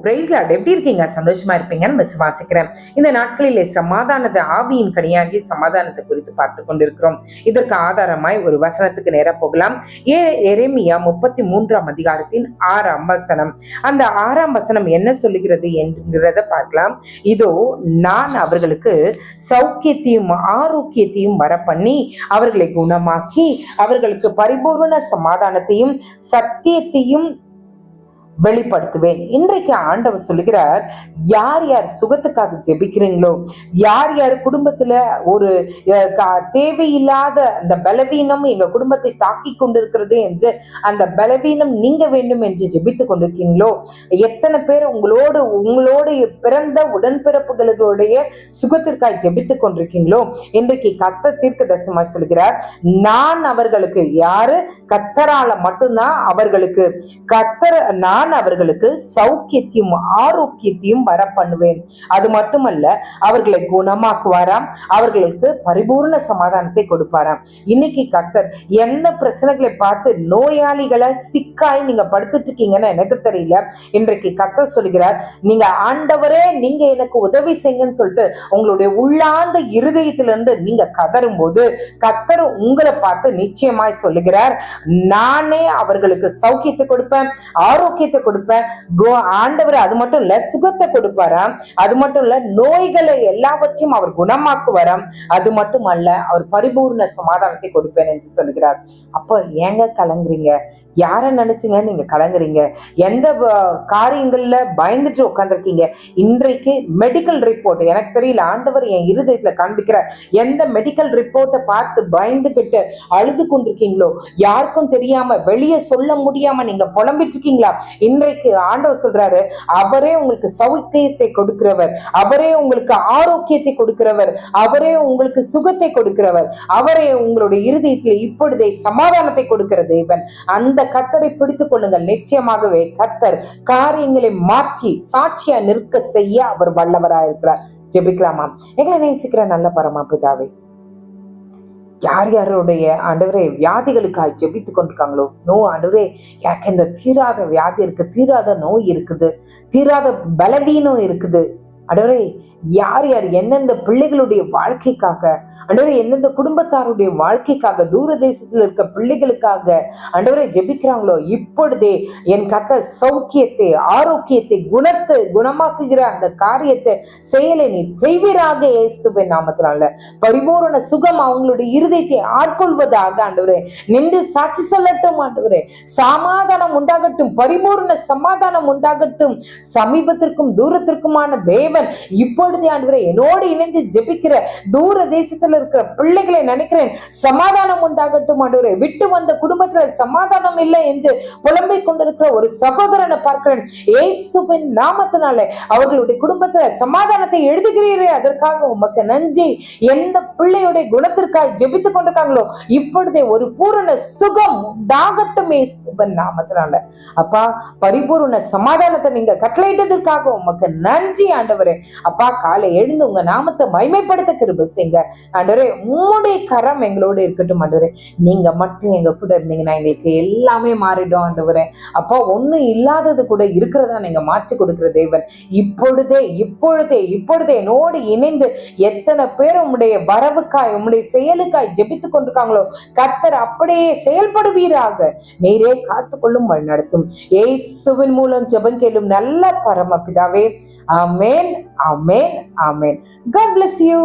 Price Lord. எப்படி இருக்கீங்க? சந்தோஷமா இருப்பீங்கன்னு விசுவாசிக்கிறேன். இந்த நாட்களிலே சமாதானத்தை ஆவியின் கனியாகி சமாதானத்தை குறித்து பார்த்து கொண்டிருக்கிறோம். இதற்கு ஆதாரமாய் ஒரு வசனத்துக்கு நேர போகலாம். எரேமியா 33ஆம் அதிகாரத்தின் 6ஆம் வசனம். அந்த 6ஆம் வசனம் என்ன சொல்லுகிறது என்கிறத பார்க்கலாம். இதோ நான் அவர்களுக்கு சௌக்கியத்தையும் ஆரோக்கியத்தையும் வர பண்ணி அவர்களை குணமாக்கி அவர்களுக்கு பரிபூர்ண சமாதானத்தையும் சத்தியத்தையும் வெளிப்படுத்துவேன். இன்றைக்கு ஆண்டவர் சொல்லுகிறார், யார் யார் சுகத்துக்காக ஜெபிக்கிறீங்களோ, யார் யார் குடும்பத்துல ஒரு தேவையில்லாத அந்த பலவீனம் எங்க குடும்பத்தை தாக்கி கொண்டிருக்கிறது என்று அந்த பலவீனம் நீங்க வேண்டும் என்று ஜெபித்து கொண்டிருக்கீங்களோ, எத்தனை பேர் உங்களோட பிறந்த உடன்பிறப்புகளுடைய சுகத்திற்காக ஜெபித்து கொண்டிருக்கீங்களோ, இன்றைக்கு கர்த்தர் தீர்க்கதரிசனமாய் சொல்கிறார், நான் அவர்களுக்கு, யாரு? கர்த்தரால மட்டும்தான் அவர்களுக்கு, நான் அவர்களுக்கு சௌக்கியத்தையும் ஆரோக்கியத்தையும் வர பண்ணுவேன். அது மட்டுமல்ல, அவர்களை குணமாக்குவாராம், அவர்களுக்கு பரிபூர்ண சமாதானத்தை கொடுப்பாராம். இன்னைக்கு கர்த்தர் என்ன பிரச்சனைகளை பார்த்து நோயாளிகளை சிக்காய் நீங்க படுத்துட்டு இருக்கீங்கன்னு எனக்கு தெரியல. இன்றைக்கு கர்த்தர் சொல்கிறார், நீங்க ஆண்டவரே நீங்க எனக்கு உதவி செய்யுங்கன்னு சொல்லிட்டு உங்களுடைய உள்ளார்ந்த இருதயத்திலிருந்து நீங்க கதரும் போது கர்த்தர் உங்களை பார்த்து நிச்சயமாய் சொல்லுகிறார், நானே அவர்களுக்கு சௌக்கியத்தை கொடுப்பேன், ஆரோக்கியத்தை கொடுப்பேன். ஆண்டவர் அது மட்டும் இல்ல, சுகத்தை கொடுப்பாராம். அது மட்டும் இல்ல, நோய்களை எல்லாவற்றையும் அவர் குணமாக்குவாராம். அது மட்டும் அல்ல, அவர் பரிபூர்ண சமாதானத்தை கொடுப்பேன் என்று சொல்கிறார். அப்ப ஏங்க கலங்குறீங்க? யார நினைச்சுங்க நீங்க கலங்குறீங்க? எந்த காரியங்கள்ல பயந்துட்டு உட்கார்ந்துருக்கீங்க? இன்றைக்கு மெடிக்கல் ரிப்போர்ட், எனக்கு தெரியல, ஆண்டவர் என் இருதயத்துல காண்பிக்கிறார். எந்த மெடிக்கல் ரிப்போர்ட்டை பார்த்து பயந்துகிட்டு அழுது கொண்டிருக்கீங்களோ, யாருக்கும் தெரியாம வெளியே சொல்ல முடியாம நீங்க புலம்பிட்டு இருக்கீங்களா? இன்றைக்கு ஆண்டவர் சொல்றாரு, அவரே உங்களுக்கு சௌக்கியத்தை கொடுக்கிறவர், அவரே உங்களுக்கு ஆரோக்கியத்தை கொடுக்கிறவர், அவரே உங்களுக்கு சுகத்தை கொடுக்கிறவர், அவரே உங்களுடைய இருதயத்தில் இப்பொழுதே சமாதானத்தை கொடுக்கிற தேவன். அந்த கர்த்தரை பிடித்துக் கொள்ளுங்கள். நிச்சயமாகவே கர்த்தர் காரியங்களை மாற்றி சாட்சியா நிற்க செய்ய அவர் வல்லவராயிருக்கிறார். ஜெபிக்கலாமா? எங்களை நேசிக்கிற நல்ல பரமபிதாவே, யார் யாருடைய ஆண்டவரே வியாதிகளுக்காக ஜெபித்து கொண்டிருக்காங்களோ, ஆண்டவரே எனக்கு இந்த தீராத வியாதி இருக்கு, தீராத நோய் இருக்குது, தீராத பலவீனம் இருக்குது, ஆண்டவரே யார் யார் எந்தெந்த பிள்ளைகளுடைய வாழ்க்கைக்காக, ஆண்டவரே எந்தெந்த குடும்பத்தாருடைய வாழ்க்கைக்காக, தூர தேசத்தில் இருக்க பிள்ளைகளுக்காக ஆண்டவரே ஜெபிக்கிறாங்களோ, இப்பொழுதே என் கர்த்தர் சௌக்கியத்தை ஆரோக்கியத்தை குணமாக்குகிற அந்த காரியத்தை செயலை நீ செய்வீராக இயேசுவின் நாமத்தினால. பரிபூரண சுகம் அவங்களுடைய இருதயத்தை ஆட்கொள்வதாக ஆண்டவரே நின்று சாட்சி சொல்லட்டும். ஆண்டவரே சமாதானம் உண்டாகட்டும், பரிபூர்ண சமாதானம் உண்டாகட்டும். சமீபத்திற்கும் தூரத்திற்குமான தேவன் இப்பொழுது ஆண்டவரே என்னோடு இணைந்து ஜெபிக்கிற தூர தேசத்துல இருக்கிற பிள்ளைகளை நினைக்கிறேன், சமாதானம் உண்டாகட்டும். ஆண்டவரே விட்டு வந்த குடும்பத்துல சமாதானம் இல்லை என்று புலம்பிக் கொண்டிருக்கிற ஒரு சகோதரனை பார்க்கிறேன். இயேசுவின் நாமத்தினாலே அவர்களுடைய குடும்பத்துல சமாதானத்தை எழுதுகிறீரே, அதற்காக உமக்கு நன்றி. எந்த பிள்ளையுடைய குணத்திற்காக ஜெபித்துக் கொண்டிருக்காங்களோ, இப்பொழுதே ஒரு பூரண சுகம் உண்டாகட்டும் இயேசுவின் நாமத்தினால. அப்பா, பரிபூர்ண சமாதானத்தை நீங்க கட்டளையிட்டதற்காக உமக்கு நன்றி ஆண்டவரே. அப்பா, காலை எழுந்து உங்க நாமத்தை மகிமைப்படுத்த கிருபை செய்யுங்க ஆண்டவரே. உம்முடைய கரம் எங்களோடு இருக்கட்டும் ஆண்டவரே. நீங்க மட்டும் எங்க கூட இருந்தீங்கன்னா எங்களுக்கு எல்லாமே மாறிடும் ஆண்டவரே. அப்பா, ஒண்ணும் இல்லாதது கூட இருக்கிறதா நீங்க மாற்றி கொடுக்கிற தேவன். இப்பொழுதே இப்பொழுதே இப்பொழுதே என்னோடு இணைந்து எத்தனை பேர் உம்முடைய வரவுக்காய் உம்முடைய செயலுக்காய் ஜெபித்துக் கொண்டிருக்காங்களோ, கர்த்தர் அப்படியே செயல்படுவீராக. நீரே காத்துக்கொள்ளும் வழி நடத்தும். இயேசுவின் மூலம் ஜெபம் கேளும் நல்ல பரமபிதாவே. ஆமென், ஆமென், ஆமென். God bless you.